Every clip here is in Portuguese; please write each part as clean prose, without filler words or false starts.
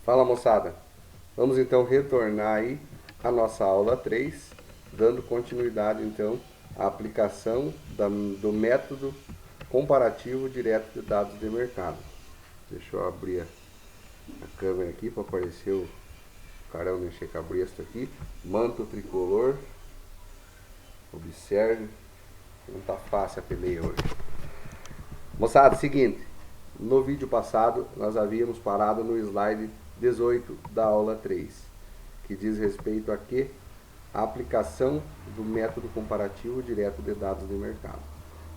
Fala, moçada, vamos então retornar aí a nossa aula 3, dando continuidade então à aplicação do método comparativo direto de dados de mercado. Deixa eu abrir a câmera aqui para aparecer o carão mexer cabresto aqui. Manto tricolor, observe, não tá fácil a peleia hoje. Moçada, seguinte, no vídeo passado nós havíamos parado no slide 18 da aula 3, que diz respeito a quê? A aplicação do método comparativo direto de dados de mercado.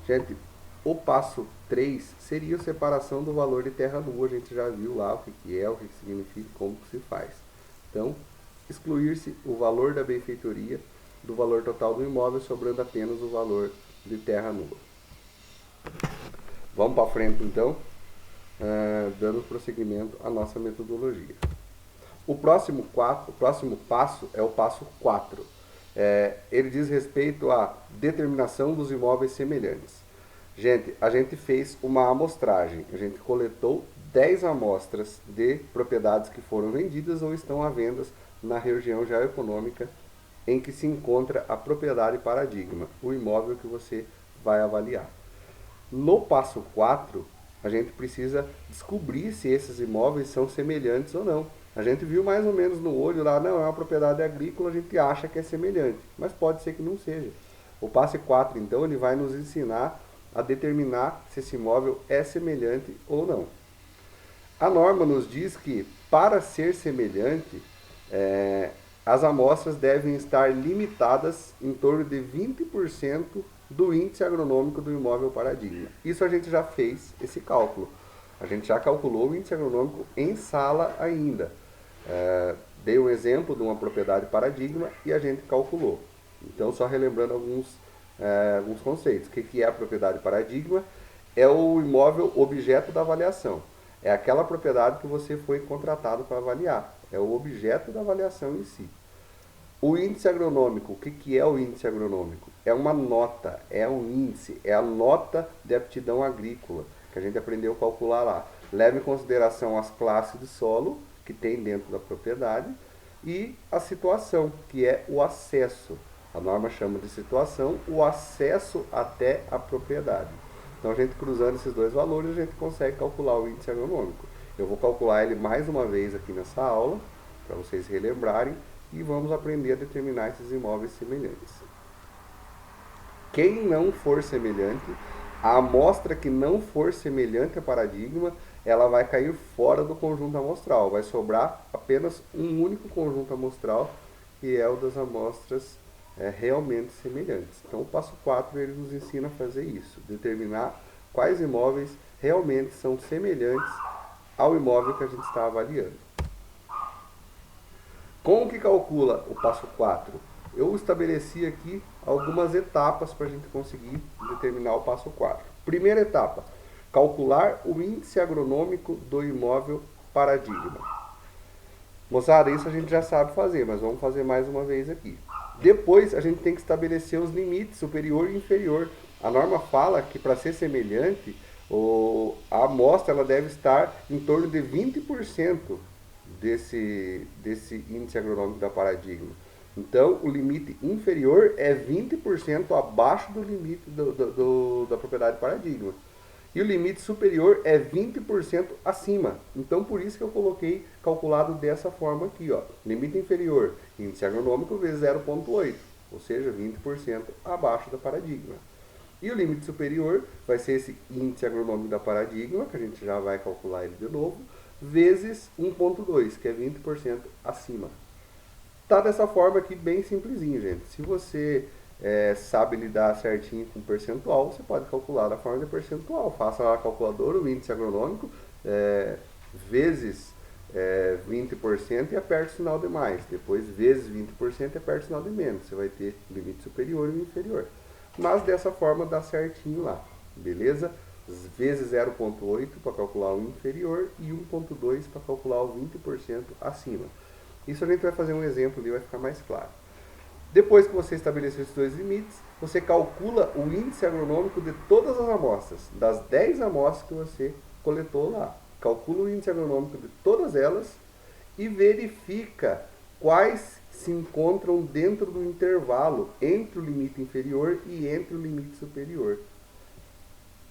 Gente, o passo 3 seria a separação do valor de terra nua. A gente já viu lá o que é, o que significa, como que se faz. Então, excluir-se o valor da benfeitoria do valor total do imóvel, sobrando apenas o valor de terra nua. Vamos para frente então, dando prosseguimento à nossa metodologia. O próximo passo é o passo 4. Ele diz respeito à determinação dos imóveis semelhantes. Gente, a gente fez uma amostragem, a gente coletou 10 amostras de propriedades que foram vendidas ou estão à venda na região geoeconômica em que se encontra a propriedade paradigma, o imóvel que você vai avaliar. No passo 4, a gente precisa descobrir se esses imóveis são semelhantes ou não. A gente viu mais ou menos no olho lá, não, é uma propriedade agrícola, a gente acha que é semelhante, mas pode ser que não seja. O passo 4, então, ele vai nos ensinar a determinar se esse imóvel é semelhante ou não. A norma nos diz que, para ser semelhante, as amostras devem estar limitadas em torno de 20% do índice agronômico do imóvel paradigma. Isso a gente já fez esse cálculo. A gente já calculou o índice agronômico em sala ainda. Dei um exemplo de uma propriedade paradigma e a gente calculou. Então, só relembrando alguns conceitos. O que é a propriedade paradigma? É o imóvel objeto da avaliação. É aquela propriedade que você foi contratado para avaliar. É o objeto da avaliação em si. O índice agronômico, o que é o índice agronômico? É uma nota, é um índice, é a nota de aptidão agrícola, que a gente aprendeu a calcular lá. Leva em consideração as classes de solo que tem dentro da propriedade e a situação, que é o acesso. A norma chama de situação o acesso até a propriedade. Então, a gente cruzando esses dois valores, a gente consegue calcular o índice agronômico. Eu vou calcular ele mais uma vez aqui nessa aula, para vocês relembrarem, e vamos aprender a determinar esses imóveis semelhantes. Quem não for semelhante, a amostra que não for semelhante a paradigma, ela vai cair fora do conjunto amostral. Vai sobrar apenas um único conjunto amostral, que é o das amostras realmente semelhantes. Então, o passo 4 ele nos ensina a fazer isso, determinar quais imóveis realmente são semelhantes ao imóvel que a gente está avaliando. Como que calcula o passo 4? Eu estabeleci aqui algumas etapas para a gente conseguir determinar o passo 4. Primeira etapa, calcular o índice agronômico do imóvel paradigma. Moçada, isso a gente já sabe fazer, mas vamos fazer mais uma vez aqui. Depois a gente tem que estabelecer os limites superior e inferior. A norma fala que para ser semelhante, a amostra ela deve estar em torno de 20% desse índice agronômico da paradigma. Então, o limite inferior é 20% abaixo do limite da propriedade paradigma. E o limite superior é 20% acima. Então, por isso que eu coloquei calculado dessa forma aqui, ó. Limite inferior, índice agronômico vezes 0,8, ou seja, 20% abaixo da paradigma. E o limite superior vai ser esse índice agronômico da paradigma, que a gente já vai calcular ele de novo, vezes 1,2, que é 20% acima. Tá dessa forma aqui, bem simplesinho, gente. Se você sabe lidar certinho com percentual, você pode calcular da forma de percentual. Faça lá a calculadora, o índice agronômico, vezes 20% e aperte o sinal de mais. Depois, vezes 20% e aperte o sinal de menos. Você vai ter limite superior e inferior. Mas dessa forma dá certinho lá, beleza? Vezes 0,8 para calcular o inferior e 1,2 para calcular o 20% acima. Isso a gente vai fazer um exemplo ali, vai ficar mais claro. Depois que você estabeleceu esses dois limites, você calcula o índice agronômico de todas as amostras, das 10 amostras que você coletou lá. Calcula o índice agronômico de todas elas e verifica quais se encontram dentro do intervalo entre o limite inferior e entre o limite superior.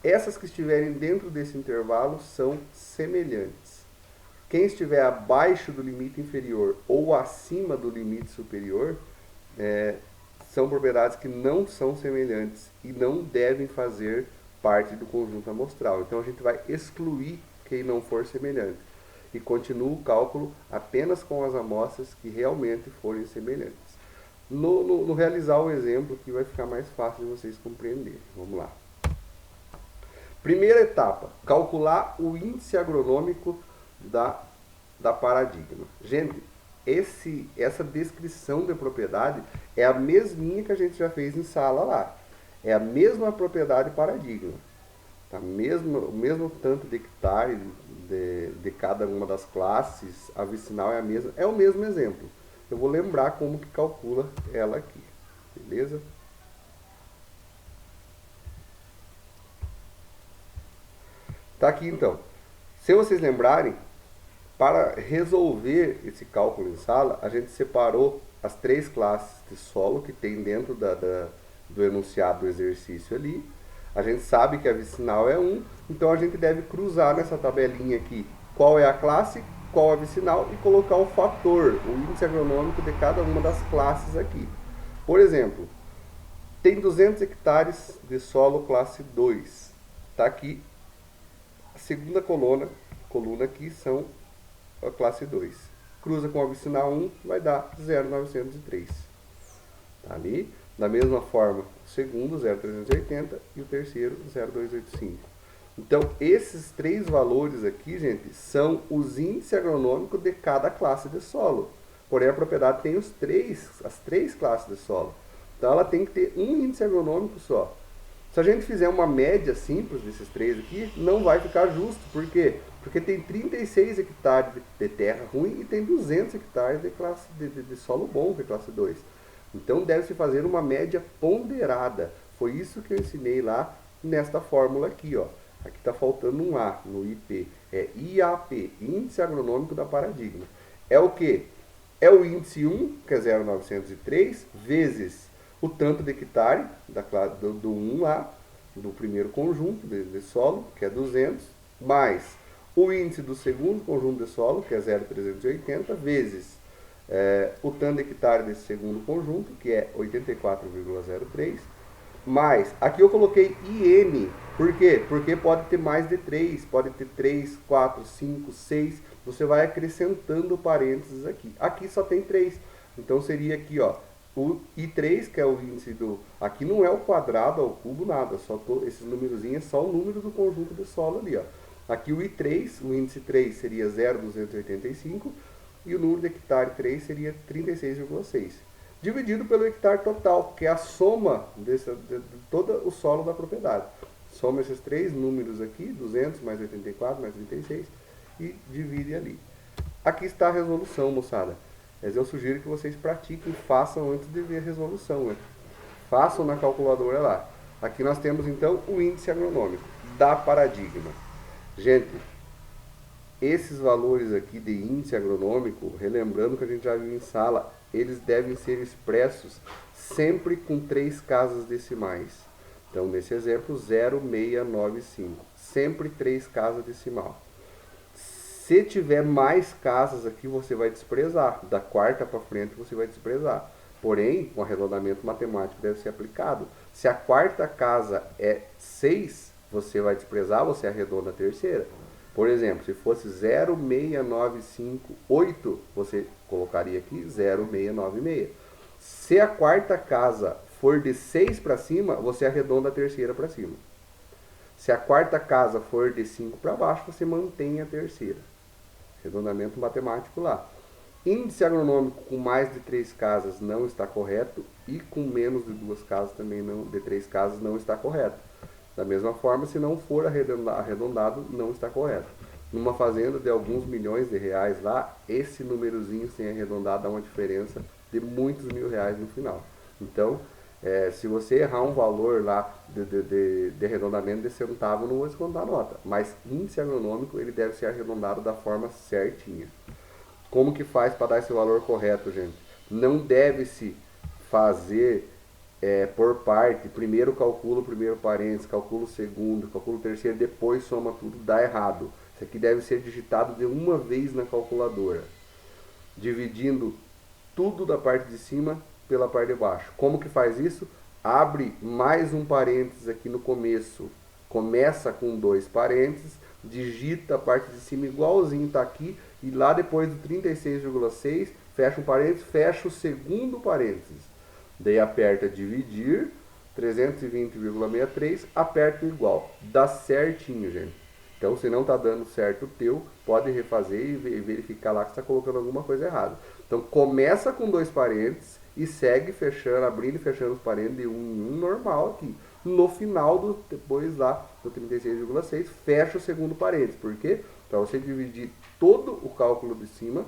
Essas que estiverem dentro desse intervalo são semelhantes. Quem estiver abaixo do limite inferior ou acima do limite superior, são propriedades que não são semelhantes e não devem fazer parte do conjunto amostral. Então a gente vai excluir quem não for semelhante e continua o cálculo apenas com as amostras que realmente forem semelhantes. No realizar o exemplo aqui vai ficar mais fácil de vocês compreenderem. Vamos lá. Primeira etapa, calcular o índice agronômico da paradigma. Gente, essa descrição de propriedade é a mesminha que a gente já fez em sala lá. É a mesma propriedade paradigma. Tá? O mesmo tanto de hectare de cada uma das classes, a vicinal é a mesma. É o mesmo exemplo. Eu vou lembrar como que calcula ela aqui. Beleza? Tá aqui então. Se vocês lembrarem, para resolver esse cálculo em sala, a gente separou as 3 classes de solo que tem dentro do enunciado do exercício ali. A gente sabe que a vicinal é 1, então a gente deve cruzar nessa tabelinha aqui qual é a classe, qual a vicinal e colocar o fator, o índice agronômico de cada uma das classes aqui. Por exemplo, tem 200 hectares de solo classe 2. Está aqui a segunda coluna aqui são a classe 2. Cruza com a vicinal 1, vai dar 0,903. Tá ali. Da mesma forma, o segundo, 0,380, e o terceiro, 0,285. Então, esses 3 valores aqui, gente, são os índices agronômicos de cada classe de solo. Porém, a propriedade tem as 3 classes de solo. Então, ela tem que ter um índice agronômico só. Se a gente fizer uma média simples desses 3 aqui, não vai ficar justo. Por quê? Porque tem 36 hectares de terra ruim e tem 200 hectares de solo bom, que é classe 2. Então deve-se fazer uma média ponderada. Foi isso que eu ensinei lá nesta fórmula aqui, ó. Aqui está faltando um A no IP. É IAP, Índice Agronômico da Paradigma. É o quê? É o índice 1, que é 0,903, vezes o tanto de hectare do 1 lá, do primeiro conjunto de solo, que é 200, mais o índice do segundo conjunto de solo, que é 0,380, vezes o tanto de hectare desse segundo conjunto, que é 84,03, mais, aqui eu coloquei IN, por quê? Porque pode ter mais de 3, pode ter 3, 4, 5, 6, você vai acrescentando parênteses aqui. Aqui só tem 3, então seria aqui, ó, o I3, que é o índice do... Aqui não é o quadrado, ao cubo, nada, só esses numerozinhos é só o número do conjunto de solo ali, ó. Aqui o I3, o índice 3 seria 0,285, e o número de hectare 3 seria 36,6. Dividido pelo hectare total, que é a soma de todo o solo da propriedade. Soma esses 3 números aqui, 200 mais 84 mais 36, e divide ali. Aqui está a resolução, moçada. Mas eu sugiro que vocês pratiquem e façam antes de ver a resolução, né? Façam na calculadora lá. Aqui nós temos então o índice agronômico da paradigma. Gente, esses valores aqui de índice agronômico, relembrando que a gente já viu em sala, eles devem ser expressos sempre com 3 casas decimais. Então, nesse exemplo, 0,695. Sempre 3 casas decimal. Se tiver mais casas aqui, você vai desprezar. Da quarta para frente, você vai desprezar. Porém, o arredondamento matemático deve ser aplicado. Se a quarta casa é 6, você vai desprezar, você arredonda a terceira. Por exemplo, se fosse 0,6958, você colocaria aqui 0,696. Se a quarta casa for de 6 para cima, você arredonda a terceira para cima. Se a quarta casa for de 5 para baixo, você mantém a terceira. Arredondamento matemático lá. Índice agronômico com mais de 3 casas não está correto e com menos de 2 casas também não, de 3 casas não está correto. Da mesma forma, se não for arredondado, não está correto. Numa fazenda de alguns milhões de reais lá, esse númerozinho sem arredondar dá uma diferença de muitos mil reais no final. Então, se você errar um valor lá de arredondamento de centavo, não vou descontar a nota. Mas índice agronômico, ele deve ser arredondado da forma certinha. Como que faz para dar esse valor correto, gente? Não deve-se fazer por parte. Primeiro calcula o primeiro parênteses, calcula o segundo, calcula o terceiro, depois soma tudo, dá errado. Isso aqui deve ser digitado de uma vez na calculadora, dividindo tudo da parte de cima pela parte de baixo. Como que faz isso? Abre mais um parênteses aqui no começo, começa com 2 parênteses, digita a parte de cima igualzinho está aqui, e lá depois do 36,6, fecha um parênteses, fecha o segundo parênteses. Daí aperta dividir, 320,63, aperta igual. Dá certinho, gente. Então, se não está dando certo o teu, pode refazer e verificar lá que está colocando alguma coisa errada. Então, começa com 2 parênteses e segue fechando, abrindo e fechando os parênteses de um em um normal aqui. No final, depois lá do 36,6, fecha o segundo parênteses. Por quê? Para você dividir todo o cálculo de cima,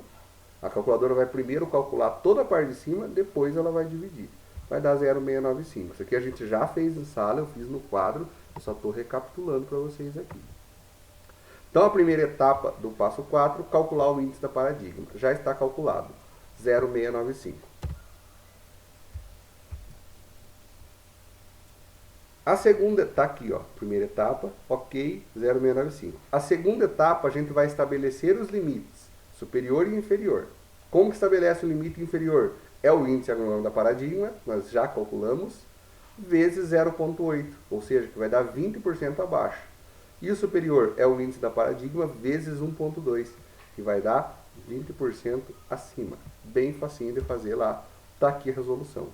a calculadora vai primeiro calcular toda a parte de cima, depois ela vai dividir. Vai dar 0,695. Isso aqui a gente já fez em sala, eu fiz no quadro, eu só estou recapitulando para vocês aqui. Então, a primeira etapa do passo 4, calcular o índice da paradigma. Já está calculado, 0,695. A segunda, está aqui, ó, primeira etapa, ok, 0,695. A segunda etapa, a gente vai estabelecer os limites, superior e inferior. Como que estabelece o limite inferior? É o índice agronômico da paradigma, nós já calculamos, vezes 0,8, ou seja, que vai dar 20% abaixo. E o superior é o índice da paradigma vezes 1,2, que vai dar 20% acima. Bem facinho de fazer lá, está aqui a resolução.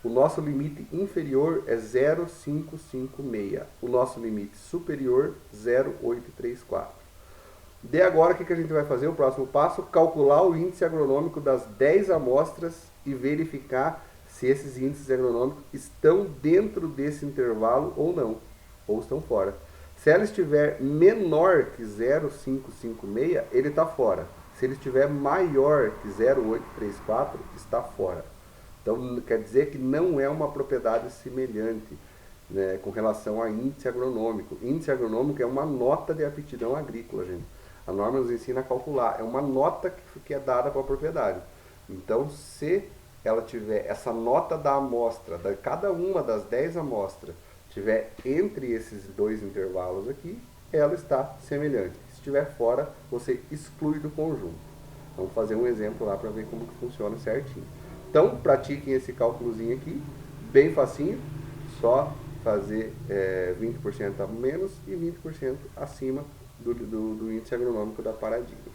O nosso limite inferior é 0,556. O nosso limite superior, 0,834. De agora, o que a gente vai fazer? O próximo passo, calcular o índice agronômico das 10 amostras e verificar se esses índices agronômicos estão dentro desse intervalo ou não, ou estão fora. Se ela estiver menor que 0,556, ele está fora. Se ele estiver maior que 0,834, está fora. Então, quer dizer que não é uma propriedade semelhante, né, com relação a índice agronômico. Índice agronômico é uma nota de aptidão agrícola, gente. A norma nos ensina a calcular. É uma nota que é dada para a propriedade. Então, se ela tiver essa nota da amostra, de cada uma das 10 amostras, tiver entre esses dois intervalos aqui, ela está semelhante. Se estiver fora, você exclui do conjunto. Vamos fazer um exemplo lá para ver como que funciona certinho. Então, pratiquem esse cálculozinho aqui, bem facinho, só fazer 20% a menos e 20% acima do índice agronômico da paradigma.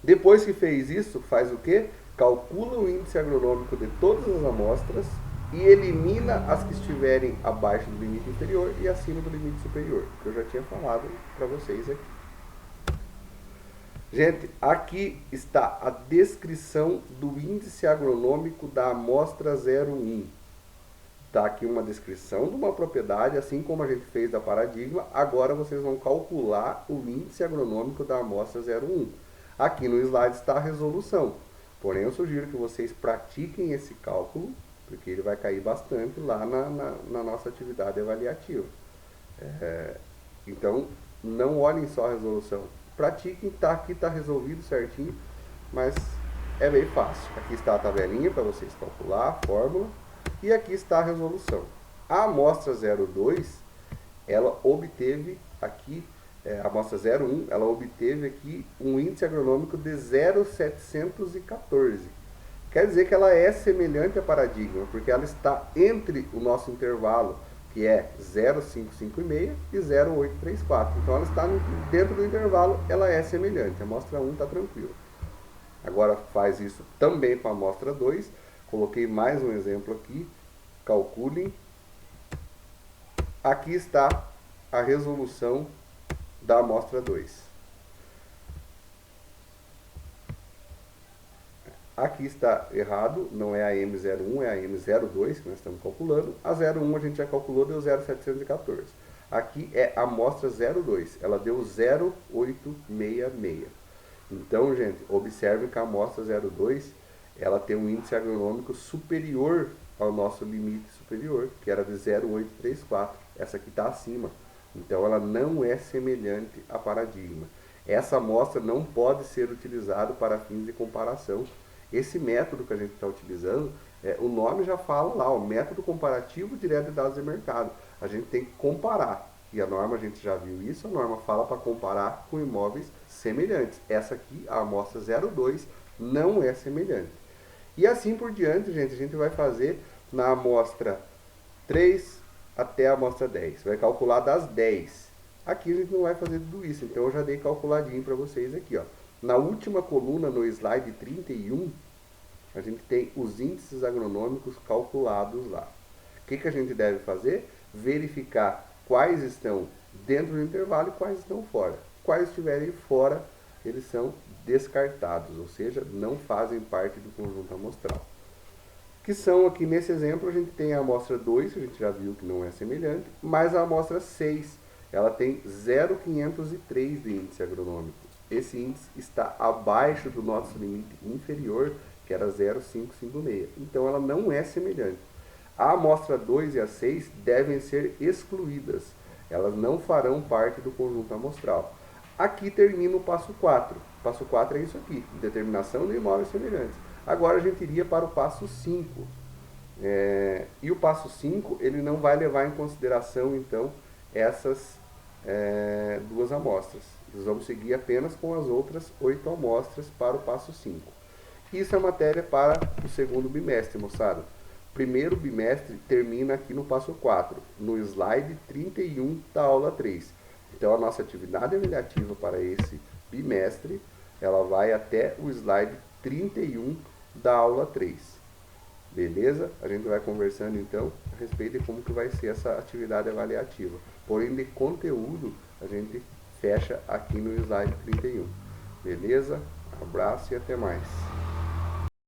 Depois que fez isso, faz o quê? Calcula o índice agronômico de todas as amostras e elimina as que estiverem abaixo do limite inferior e acima do limite superior, que eu já tinha falado para vocês aqui. Gente, aqui está a descrição do índice agronômico da amostra 01. Está aqui uma descrição de uma propriedade, assim como a gente fez da paradigma. Agora vocês vão calcular o índice agronômico da amostra 01. Aqui no slide está a resolução. Porém, eu sugiro que vocês pratiquem esse cálculo, porque ele vai cair bastante lá na nossa atividade avaliativa. Então, não olhem só a resolução. Pratiquem, aqui está resolvido certinho, mas é bem fácil. Aqui está a tabelinha para vocês calcular a fórmula e aqui está a resolução. A amostra 02, ela obteve aqui, a amostra 01, ela obteve aqui um índice agronômico de 0,714. Quer dizer que ela é semelhante à paradigma, porque ela está entre o nosso intervalo, que é 0,556 e 0,834. Então ela está dentro do intervalo, ela é semelhante. A amostra 1 está tranquila. Agora faz isso também com a amostra 2. Coloquei mais um exemplo aqui. Calculem. Aqui está a resolução da amostra 2. Aqui está errado, não é a M01, é a M02 que nós estamos calculando. A 01 a gente já calculou, deu 0,714. Aqui é a amostra 02, ela deu 0,866. Então, gente, observe que a amostra 02, ela tem um índice agronômico superior ao nosso limite superior, que era de 0,834. Essa aqui está acima. Então, ela não é semelhante à paradigma. Essa amostra não pode ser utilizada para fins de comparação. Esse método que a gente está utilizando, o nome já fala lá, o método comparativo direto de dados de mercado. A gente tem que comparar. E a norma, a gente já viu isso, a norma fala para comparar com imóveis semelhantes. Essa aqui, a amostra 02, não é semelhante. E assim por diante, gente, a gente vai fazer na amostra 3 até a amostra 10. Vai calcular das 10. Aqui a gente não vai fazer tudo isso, então eu já dei calculadinho para vocês aqui, ó. Na última coluna, no slide 31, a gente tem os índices agronômicos calculados lá. O que a gente deve fazer? Verificar quais estão dentro do intervalo e quais estão fora. Quais estiverem fora, eles são descartados, ou seja, não fazem parte do conjunto amostral. Que são aqui nesse exemplo, a gente tem a amostra 2, que a gente já viu que não é semelhante, mas a amostra 6, ela tem 0,503 de índice agronômico. Esse índice está abaixo do nosso limite inferior, que era 0,556. Então ela não é semelhante. A amostra 2 e a 6 devem ser excluídas. Elas não farão parte do conjunto amostral. Aqui termina o passo 4. O passo 4 é isso aqui, determinação de imóveis semelhantes. Agora a gente iria para o passo 5. E o passo 5, ele não vai levar em consideração, então, essas duas amostras. Nós vamos seguir apenas com as outras 8 amostras para o passo 5. Isso é matéria para o segundo bimestre, moçada. Primeiro bimestre termina aqui no passo 4, no slide 31 da aula 3. Então a nossa atividade avaliativa para esse bimestre, ela vai até o slide 31 da aula 3. Beleza? A gente vai conversando então a respeito de como que vai ser essa atividade avaliativa. Porém, de conteúdo, a gente fecha aqui no slide 31. Beleza? Abraço e até mais.